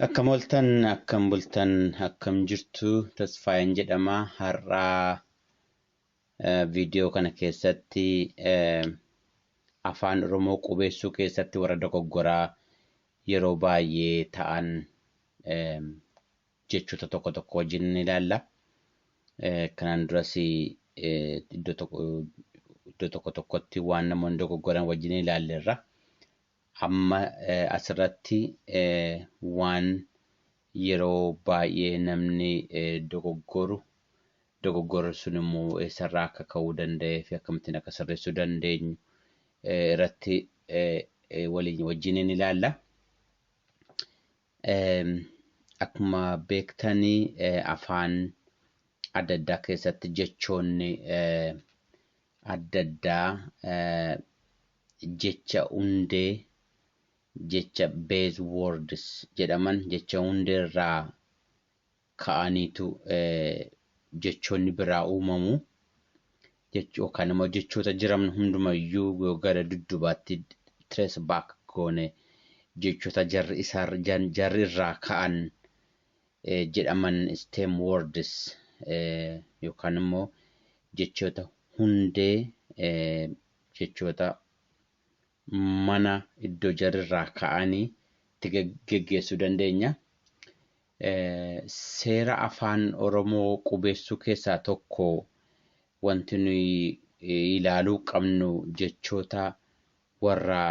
Akkam bultan akkam jirtu Tasfaayeen jedhama har'aa viidiyoo kana keessatti afaan Oromoo qubeessuu keessatti warra dogoggoraa yeroo baay'ee ta'an jechoota tokko wajjin ni ilaalla. Kanaan duras iddoo tokkotti waan namoonni dogoggoran wajjin ilaalleerra. Amma asirratti waan yeroo baay'ee namni dogoggorri sun immoo eessarraa akka ka'uu danda'ee fi akkamittiin akka sirreessuu dandeenyu irratti wajjin ilaalla. Akkuma beektanii afaan adda addaa keessatti jechoonni adda addaa jecha hundee jecha base words jedhaman jecha hundeerraa ka'aniitu jechoonni biraa uumamu. Yookaan immoo jechoota jiran hundumayyuu gara duddubaatti trace back goone jechoota jarri irraa ka'an jedhaman stem words yookaan immoo jechoota hundee jechoota mana iddoo jarri irraa ka'anii itti geggeessuu dandeenya. Seera afaan Oromoo qubeessuu keessaa tokko wanti nuyi ilaaluu qabnu jechoota warra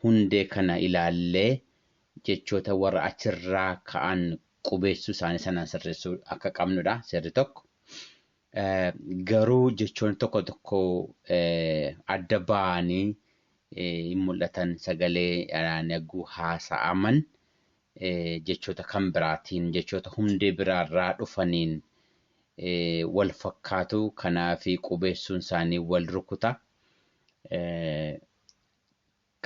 hundee kana ilaallee jechoota warra achirraa ka'an qubeessuu isaanii sanaan sirreessuu akka qabnudha seerri tokko. Garuu jechoonni tokko adda ba'anii mul'atan sagalee yagguu haasa'aman jechoota kan biraatiin jechoota hundee biraarraa dhufaniin wal fakkaatu kanaaf qubeessuun isaanii wal rukuta.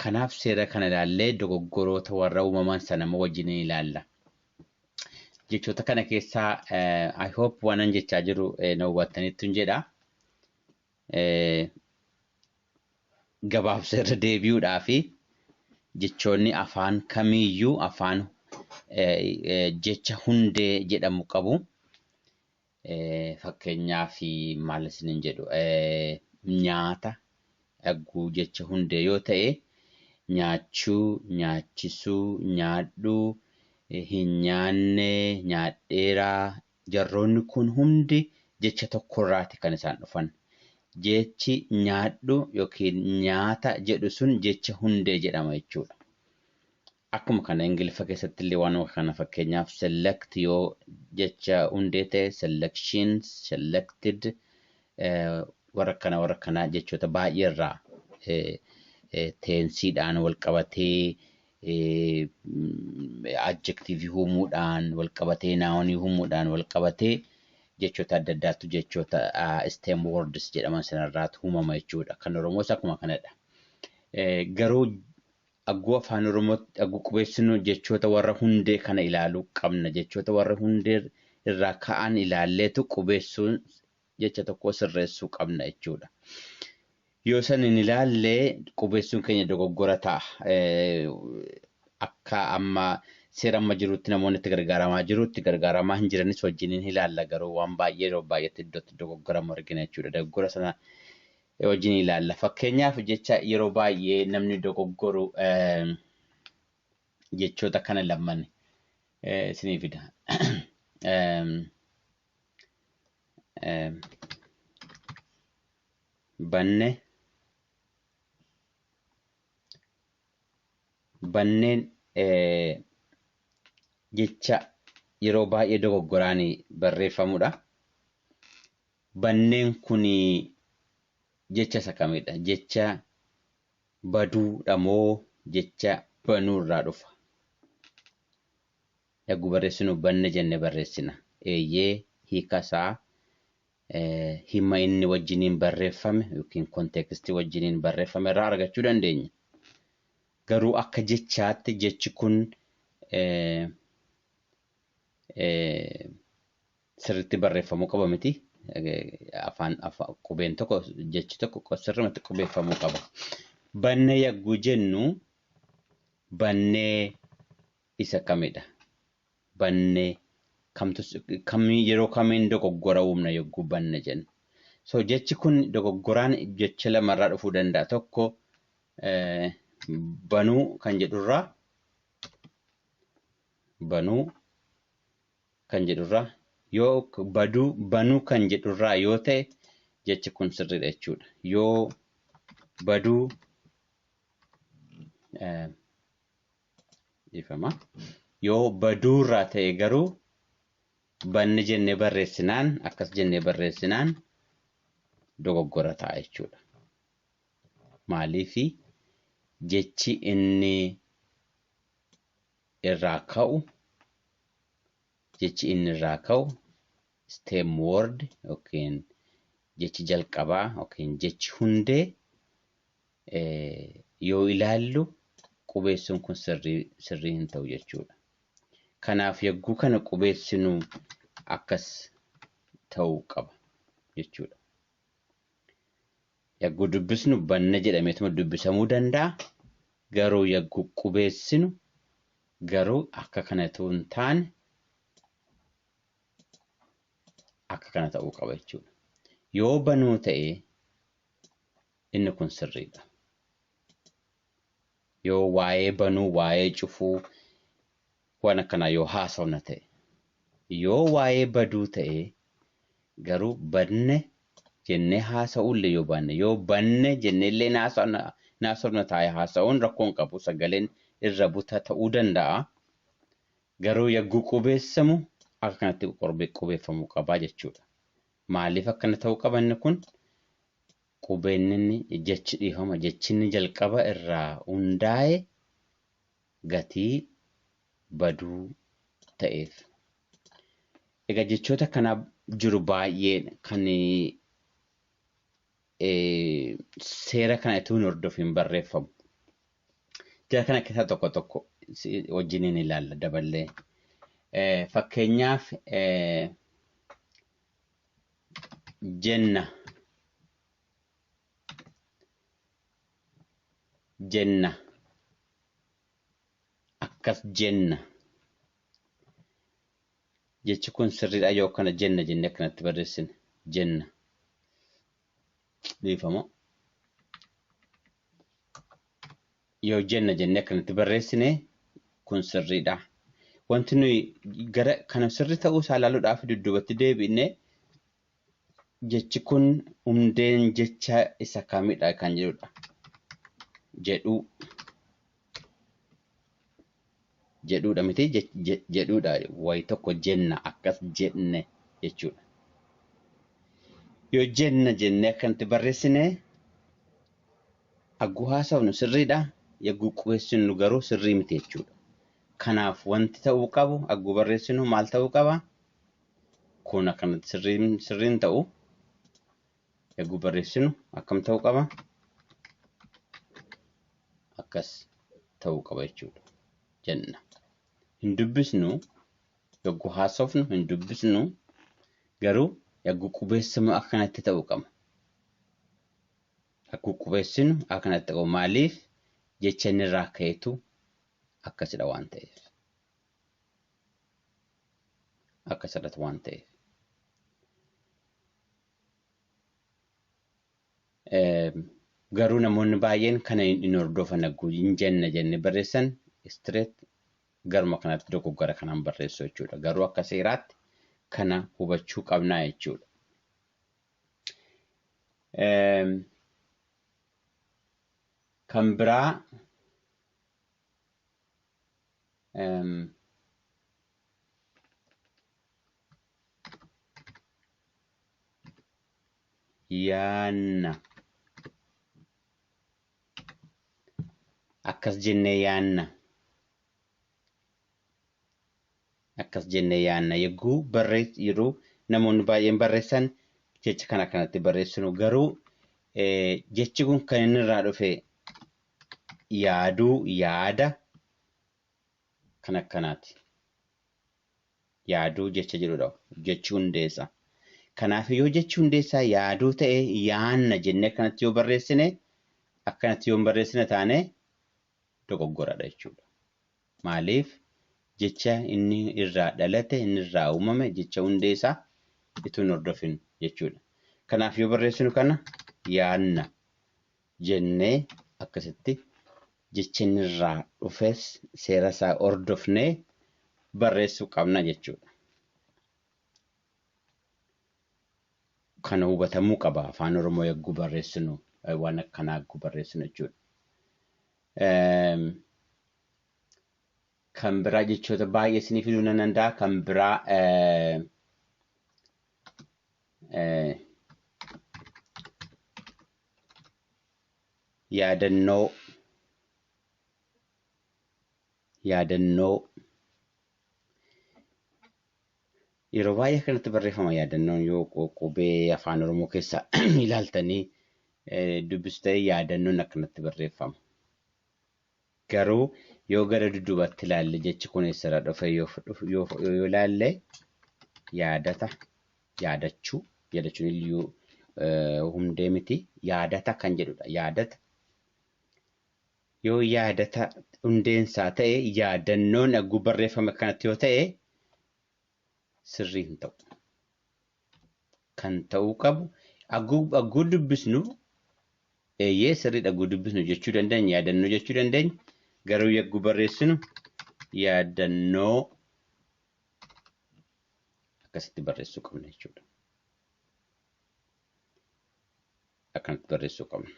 Kanaaf seera kana ilaallee dogoggoroota warra uumaman sana wajjin ilaalla. Jechoota kana keessaa I hope waanan jechaa jiru na hubattaniittu jedha. Gabaabsa irra deebi'uudhaa fi jechoonni afaan kamiiyyuu afaan jecha hundee jedhamu qabu. Fakkeenyaaf maal isiniin jedhu nyaata dhagguu jecha hundee yoo ta'e nyaachuu, nyaachisuu, nyaadhuu, hin nyaanne, nyaadheeraa jarroonni kun hundi jecha tokkorraati kan isaan dhufan. Jechi nyaadhu yookiin nyaata jedhu sun jecha hundee jedhama jechuudha. Akkuma kana Ingiliffa keessatti illee waan kana fakkeenyaaf select yoo jecha hundee ta'e selection, selected warra kana jechoota baay'eerraa teensiidhaan wal qabatee adjectivii uumuudhaan wal qabatee noun uumuudhaan wal qabatee jechoota adda addaatu jechoota stem words jedhaman sanarraatu uumama jechuudha. Kan Oromoos akkuma kanadha. Garuu agguu afaan Oromootti agguu qubeessinu jechoota warra hundee kana ilaaluu qabna. Jechoota warra hundee irraa ka'an ilaalleetu qubeessuun jecha tokko sirreessuu qabna jechuudha. Yoo san hin ilaallee qubeessuun keenya dogoggora ta'a. Akka amma seera amma jirutti namoonni itti gargaaramaa hin jiranis wajjin ilaalla. Garuu waan baay'ee yeroo baay'eetti iddootti dogoggoramu argina jechuudha. Dogoggora sana wajjin ilaalla. Fakkeenyaaf jecha yeroo baay'ee namni dogoggoru jechoota kana lamaan isinii fida. Banneen jecha yeroo baay'ee dogoggoraan barreeffamudha. Banneen kun jecha isa kamidha? Jecha baduudha moo jecha banuurraa dhufa? Yagguu barreessinu banne jenne barreessina. Eeyyee hiikasaa hima inni wajjiniin barreeffame yookiin konteekstii wajjiniin barreeffame irraa argachuu dandeenya. Garuu akka jechaatti jechi kun sirriitti barreeffamuu qaba miti. Afaan qubeen tokko jechi tokko sirriitti qubeeffamuu qaba. Bannee yagguu jennu bannee isa kamidha? Bannee kamii yeroo kamiin dogoggora uumna yogguu banne jennu. So jechi kun dogoggoraan jecha lamarraa dhufuu danda'a. Tokko banuu kan jedhurraa yoo banuu kan jedhurraa yoo ta'e jechi kun sirriidha jechuudha. Yoo baduu yoo baduurraa ta'e garuu banne jennee barreessinaan akkas jennee barreessinaan dogoggora ta'a jechuudha. Maaliifi jechi inni irraa ka'u stem word yookiin jechi jalqabaa yookiin jechi hundee yoo ilaallu qubeessuun kun sirrii hin ta'u jechuudha. Kanaaf yogguu kana qubeessinu akkas ta'uu qaba jechuudha. Yogguu dubbisnu banne jedhameetuma dubbisamuu danda'a. Garuu yogguu qubeessinu garuu akka kanatu hin taane akka kana ta'uu qaba jechuudha. Yoo banuu ta'e inni kun sirriidha. Yoo waa'ee banuu, waa'ee cufuu waan akkanaa yoo haasawna ta'e. Yoo waa'ee baduu ta'e garuu banne jennee haasa'uullee yoo baanne yoo banne jenneellee naasofna taa'ee haasa'uun rakkoon qabu sagaleen irra buta ta'uu danda'a. Garuu yogguu qubeessamu akka kanatti qubeeffamuu qabaa jechuudha. Maaliif akkana ta'uu qaba inni kun? Qubeenni jechi dhiifama jechinni jalqaba irraa hundaa'e gatii baduu ta'eef. Egaa jechoota kana jiru baay'ee kan seera kana itti hin hordofin barreeffamu. Jara kana keessaa tokko wajjiniin ilaalla daballee. Fakkeenyaaf jenna akkas jenna jechi kun sirriidha yoo kana jenna jennee akkanatti barreessine jenna dhiifama yoo jenna jennee akkanatti barreessine kun sirriidha. Wanti nuyi gara kana sirri ta'uu isaa ilaaluudhaaf dudduubatti deebi'ne jechi kun hundeen jecha isa kamidha kan jedhudha. Jedhuudha miti jedhuudha wayi tokko jenna akkas jenne jechuudha. Yoo jenna jennee akkanatti barreessine hagguu haasawnu sirriidha. Yogguu qubeessinu garuu sirrii miti jechuudha. Kanaaf wanti ta'uu qabu hagguu barreessinu maal ta'uu qaba? Kun akkanatti sirriin ta'u yogguu barreessinu akkam ta'uu qaba? Akkas ta'uu qaba jechuudha. Jenna. Hin dubbisnu yogguu haasofnu hin dubbisnu garuu yogguu qubeessamu akkanatti ta'uu qaba. Yogguu qubeessinu akkanatti ta'u maaliif jecha inni irraa ka'etu akkasidha waan ta'eef. Akkasidha waan ta'eef. Garuu namoonni baay'een kana hin hordofan hagguu hin jenna jennee barreessan straight garuma kanatti dogoggora kanaan barreessu jechuudha. Garuu akka seeraatti kana hubachuu qabnaa jechuudha. Kan biraa yaanna akkas jennee yaanna yogguu yeroo namoonni baay'een barreessan jecha kana kanatti barreessinu garuu jechi kun kan inni irraa dhufe yaaduu yaada kan akkanaati. Yaaduu jecha jedhudha. Jechi hundeessa. Kanaaf yoo jechi hundeessaa yaaduu ta'e yaanna jennee kanatti yoo barreessine akkanatti yoo barreessine taane dogoggoradha jechuudha. Maaliif jecha inni irraa dhalate inni irraa uumame jecha hundee isaa itoo hin hordofin jechuudha. Kanaaf yoo barreessinu kana yaanna jennee akkasitti jecha inni irraa dhufes seera isaa hordofnee barreessuu qabna jechuudha. Kana hubatamuu qaba afaan Oromoo yagguu barreessinu waan akkanaa yagguu barreessinu jechuudha. Kan biraa jechoota baay'ee isinii fiduu nan danda'a. Kan biraa yaadannoo yeroo baay'ee kanatti barreeffama yaadannoon yoo qubee afaan Oromoo keessaa ilaaltanii dubbistee yaadannoon akkanatti barreeffama. Garuu yoo gara dudduubatti ilaalle jechi kun eessarraa dhufe yoo ilaalle yaadachuun iyyuu hundee miti yaadata kan jedhudha. Yaadata yoo yaadata hundeensaa ta'e yaadannoon agguu barreeffame kanatti yoo ta'e sirrii hin ta'u. Kan ta'uu qabu agguu dubbisnu eeyyee sirriidha agguu dubbisnu jechuu dandeenya yaadannoo jechuu dandeenya. Garuu yagguu barreessinu yaadannoo akkasitti barreessuu qabna jechuudha. Akkanatti barreessuu qabna.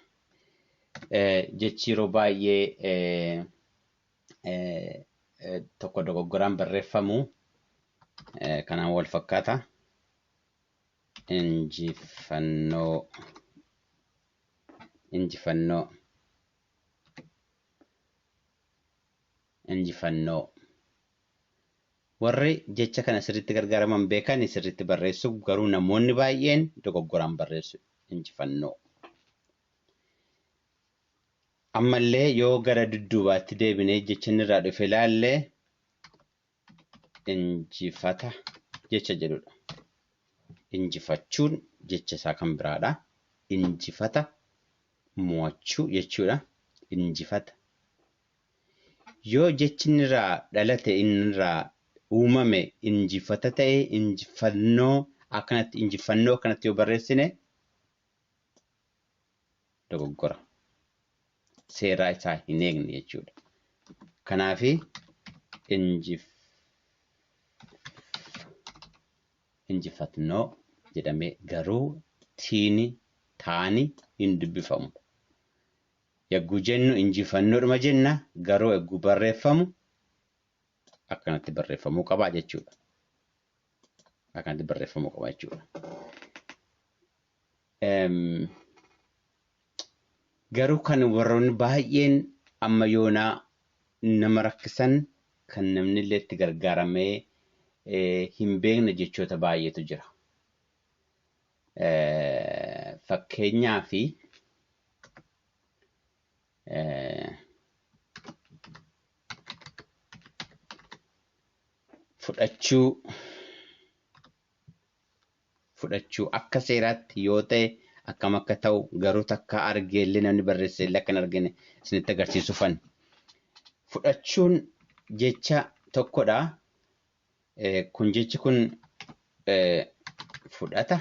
Jechi yeroo baay'ee tokko dogoggoraan barreeffamu kanaan wal fakkaata. Injifannoo. Warri jecha kana sirriitti gargaaraman beekan sirriitti barreessu garuu namoonni baay'een dogoggoraan barreessu injifannoo. Ammallee yoo gara dudduubaatti deebinee jecha inni irraa dhufe ilaalle injifata jecha jedhudha. Injifachuun jecha isaa kan biraadha. Injifata mo'achuu jechuudha. Injifata. Yoo jechi inni irraa dhalate inni irraa uumame injifata ta'e injifannoo akkanatti yoo barreessine dogoggora. Seeraa isaa hin eegne jechuudha. Kanaafi injifannoo jedhamee garuu taani hin dubbifamu. Yagguu jennu injifannoodhuma jenna garuu yagguu barreeffamu akkanatti barreeffamuu qaba jechuudha. Garuu kan warroonni baay'een amma yoonaa nama rakkisan kan namni illee itti gargaaramee hin beekne jechoota baay'eetu jira. Fakkeenyaaf fudhachuu akka seeraatti yoo ta'e akkam akka ta'u garuu takka argeellee namni barreesseellee akka hin argine isinitti agarsiisuufan. Fudhachuun jecha tokkodha. Jechi kun fudhata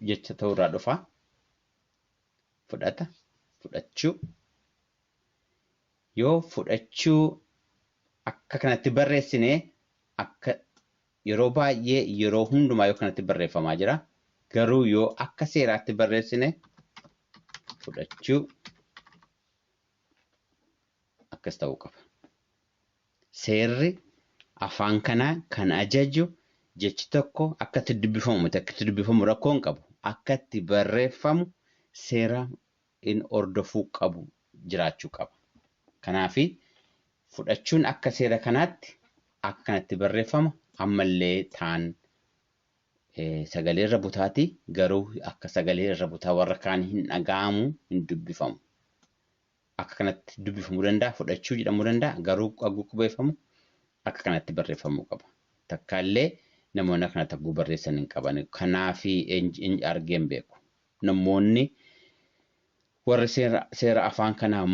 jecha ta'urraa dhufa. Fudhachuu. Yoo fudhachuu akka kanatti barreessine akka yeroo baay'ee yeroo hundumaa yoo kanatti barreeffamaa jira. Garuu yoo akka seeraatti barreessine fudhachuu akkas ta'uu qaba. Seerri afaan kanaa kan ajaju jechi tokko akkatti dubbifamu rakkoo hin qabu. Akkatti barreeffamu seera in hordofuu qabu jiraachuu qaba. Kanaafi fudhachuun akka seera kanaatti akkanatti barreeffama. Ammallee taan sagalee irra butaati garuu akka sagalee irra butaa warra kaan hin dhaga'amu hin dubbifamu. Akka kanatti dubbifamuu danda'a. Fudhachuu jedhamuu danda'a. Garuu agguu qubeeffamu akka kanatti barreeffamuu qaba. Takkaallee namoonni akkanatti agguu barreessan hin qaban. Kanaafi argeen beeku. Namoonni warri seera afaan kanaa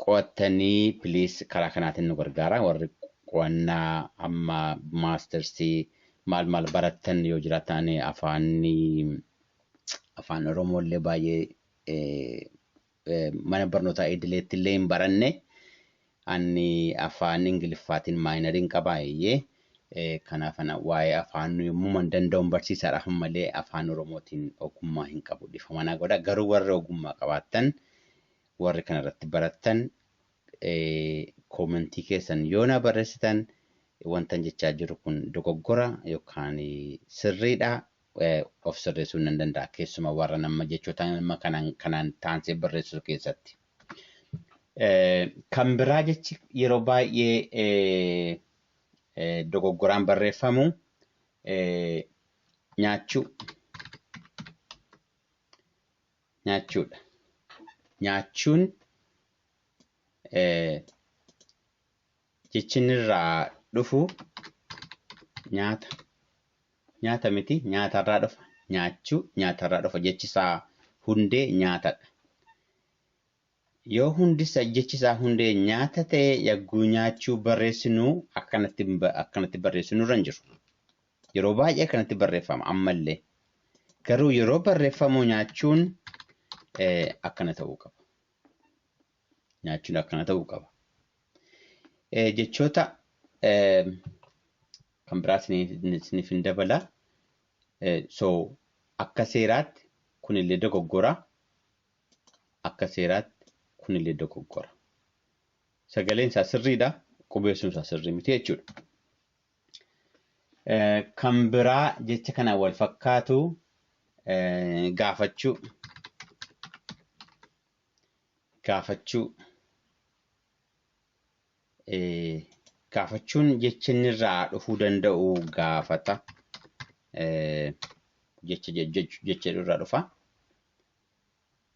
qo'attanii please karaa kanaatiin nu gargaara. Warri qo'annaa amma maastersii maal barattan yoo jiraatan afaan Oromooillee baay'ee mana barnootaa idileetti illee hin baranne. Ani afaan Ingiliffaatiin maayinariin qabaayyee. Kanaaf waa'ee afaan yommuu man danda'uun barsiisaadhaaf malee afaan Oromootiin ogummaa hin qabu dhiifama naa godha. Garuu warri ogummaa qabaattan warri kanarratti barattan koomentii keessan yoo na barreessitan wantan jechaa jiru kun dogoggora yookaan sirriidha of sirreessuu nan danda'a. Keessumaa warra nama jechoota nama kanaan taansee barreessuu keessatti. Kan biraa jechi yeroo baay'ee dogoggoraan barreeffamu nyaachuudha. Nyaachuun jechinirraa dhufu nyaata miti nyaatarraa dhufa. Nyaachuu nyaatarraa dhufa jechisaa hundee nyaatadha. Yoo hundisa jechisaa hundee nyaata ta'e yagguu nyaachuu barreessinu akkanatti barreessinu irra jiru. Yeroo baay'ee akkanatti barreeffama ammallee. Garuu yeroo barreeffamu nyaachuun akkana ta'uu qaba. Nyaachuun akkana ta'uu qaba. Jechoota kan biraa isiniif hin dabala. So akka seeraatti kunillee dogoggora. Akka seeraatti kunillee dogoggora. Sagaleen isaa sirriidha. Qubeessuun isaa sirrii miti jechuudha. Kan biraa jecha kana wal fakkaatu gaafachuu. Gaafachuun jecha irraa dhufuu danda'u gaafata. Jecha irraa dhufa.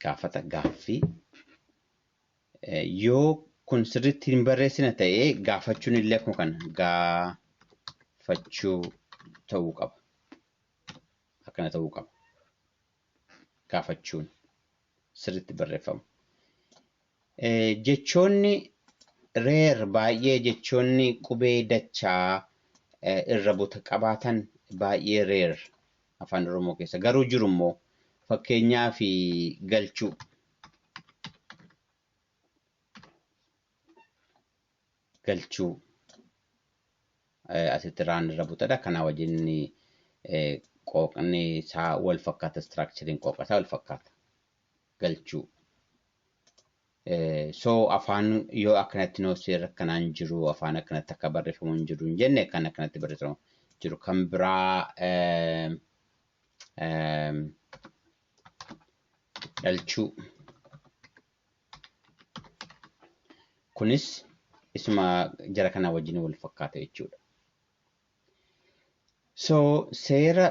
Gaafata gaaffii. Yoo kun sirriitti hin barreessina ta'ee gaafachuun illee akkuma kana gaafachuu ta'uu qaba. Akkana ta'uu qaba. Gaafachuun sirriitti barreeffamu. Jechoonni reer baay'ee jechoonni qubee dachaa irra buta qabaatan baay'ee reer afaan Oromoo keessa. Garuu jiru immoo fakkeenyaaf galchuu. Galchuu asitti raan irra butadha. Kana wajjin qooqni isaa wal fakkaata. Istiraakchariin qooqa isaa wal fakkaata. Galchuu. So afaan yoo akkanatti seera akkanaan jiru afaan akkanatti akka barreeffamu hin jiru hin jenne kan akkanatti barreeffamu jiru. Kan biraa dhalchuu. Kunis isuma jara kana wajjin wal fakkaata jechuudha. So seera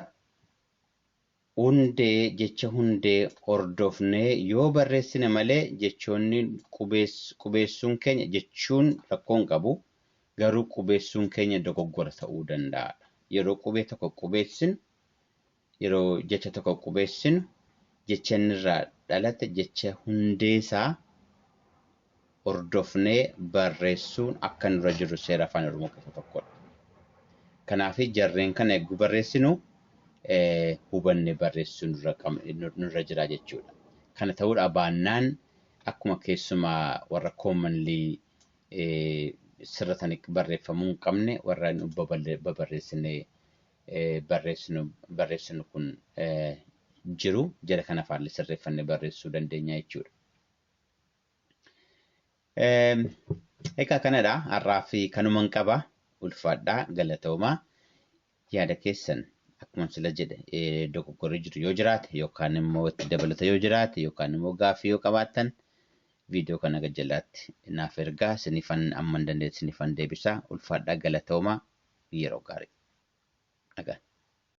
hundee jecha hundee hordofnee yoo barreessine malee jechoonni qubeessuun keenya jechuun rakkoon qabu garuu qubeessuun keenya dogoggora ta'uu danda'a. Yeroo qubee tokko qubeessinu yeroo jecha tokko qubeessinu jecha irraa dhalate jecha hundeesaa hordofnee barreessuun akka nurra jiru seera afaan Oromoo keessa tokkodha. Kanaaf jarreen kana eeguu barreessinu hubannee barreessuun nurra jira jechuudha. Kana ta'uudha baannaan akkuma keessumaa warra commonly sirratanii barreeffamuu hin qabne warra babarreessinee barreessinu kun jiru jala kana faallee sirreeffannee barreessuu dandeenya jechuudha. Egaa kanadha har'aa fi kanuman qaba ulfaadhaa galatoomaa yaada keessan akkuma sila jedhe dogoggorri jiru yoo jiraate yookaan immoo itti dabalata yoo jiraate yookaan immoo gaaffii yoo qabaattan viidiyoo kana gajjalaatti naaf ergaa sinifan amman dandeessi sinifan deebisaa ulfaadhaa galatoomaa yeroo gaarii.